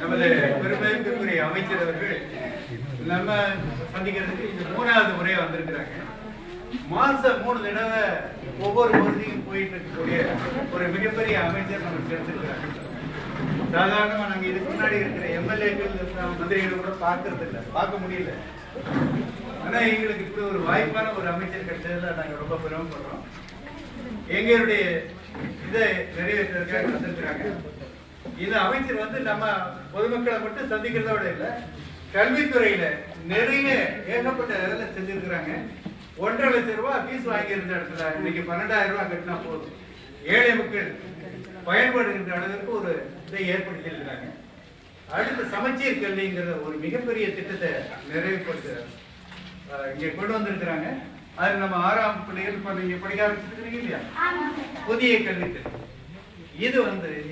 நமது பெருமைக்குரிய அமைச்சர் அவர்கள் நம்ம சந்திக்கிறதுக்கு இந்த 3வது முறையா வந்திருக்கிறாங்க. மாசம் 3 தடவை ஒவ்வொரு பகுதியும் போயிட்டு இருக்கக்கூடிய ஒரு மிகப்பெரிய அமைச்சர் நமக்கு கிடைச்சிருக்கிறாங்க. சாதாரணமா நாங்க இதுக்கு முன்னாடி இருக்கிற எம்எல்ஏக்கள் மந்திரிகளை கூட பார்க்கறது இல்லை, பார்க்க முடியல. ஆனா எங்களுக்கு இப்படி ஒரு வாய்ப்பான ஒரு அமைச்சர் கிடைச்சதுல நாங்க ரொம்ப பெருமைப்படுறோம். எங்களுடைய இதை நிறைவேற்றுறதுக்காக வந்திருக்கிறாங்க. இந்த அமைச்சர் நம்ம பொதுமக்களை மட்டும் சந்திக்கிறத விட இல்ல, கல்வித்துறையில நிறைய ஏகப்பட்ட வேலை செஞ்சிருக்கிறாங்க. 1.5 லட்சம் ரூபாய் ஃபீஸ் வாங்கியிருந்த இடத்துல இன்னைக்கு 12,000 ரூபாய் கட்டினா போதும், ஏழை மக்கள் பயன்படுகின்ற அளவிற்கு ஒரு இதை ஏற்படுத்தி இருக்கிறாங்க. அடுத்து சமச்சீர் கல்விங்கிற ஒரு மிகப்பெரிய திட்டத்தை நிறைவுபடுத்த இங்க கொண்டு வந்திருக்கிறாங்க. அது நம்ம 6ஆம் பிள்ளைகள் நீங்க படிக்க ஆரம்பிச்சிருக்கீங்க இல்லையா, புதிய கல்வி திட்டம். இது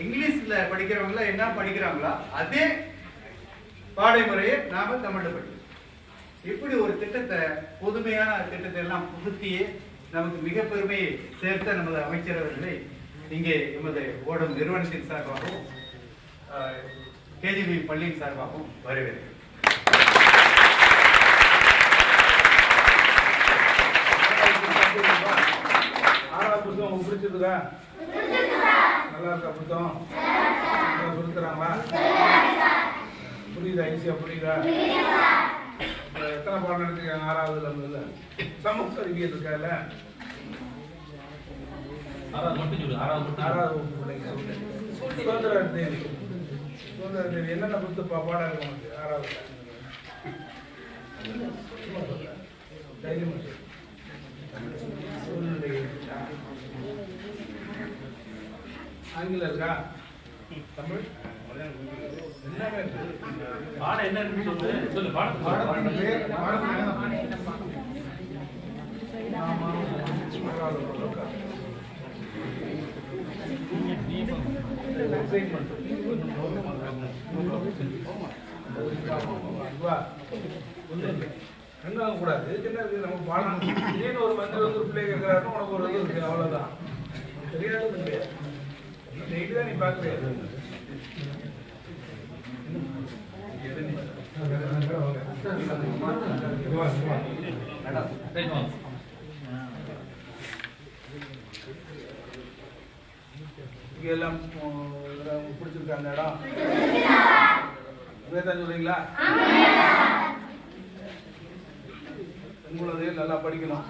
இங்கிலீஷ்ல படிக்கிறவங்கள என்ன படிக்கிறாங்களா அதே பாடமுறையை நாம தமிழ்ல படிக்கிறோம். இப்படி ஒரு திட்டத்தை, புதுமையான திட்டத்தை எல்லாம் புகுத்தியே நமக்கு மிக பெருமையை சேர்த்த நமது அமைச்சர் அவர்களை இங்கே எமது ஓடும் நிறுவனத்தின் சார்பாகவும் கேஜிபி பள்ளியின் சார்பாகவும் வரவேற்கிறேன். புத்தகம் பிடிச்சிருக்கா? நல்லா இருக்கா புத்தகம்? சொல்லித்தராங்களா? புரியுதா? ஈஸியா புரியுதா? எத்தனை பாடம் எடுத்துக்காங்க? 6வதுல இருந்ததுல சமூக அறிவியல் இருக்கால, 6வது பிள்ளைங்க. சுதந்திர தேதி என்னென்ன புத்து பாடம் இருக்கு உனக்கு? 6வதுல தைரியம் ஆங்கிலம் இருக்கா? தமிழ் எல்லாமே பாடம் என்ன இருக்குன்னு சொல்லு. ரெண்டாக கூடாது. என்ன நம்ம பாடம் திடீர்னு ஒரு மந்திரி ஒரு பிள்ளை கேட்கிறாருன்னு உனக்கு ஒரு இது இருக்கு, அவ்வளவுதான். தெரியாது இல்லையா? டெய்லி தான் நீ பார்க்கலையா? இங்க எல்லாம் பிடிச்சிருக்கா அந்த இடம்? தான் சொல்றீங்களா? உங்களதையும் நல்லா படிக்கணும்.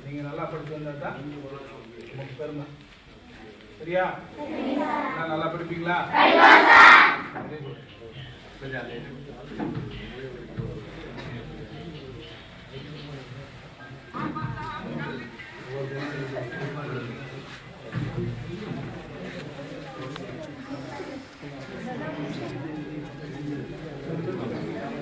நீங்க நல்லா படிச்சு வந்தா தான் உங்களுக்கு பெருமை. சரியா? நல்லா படிப்பீங்களா? Very good.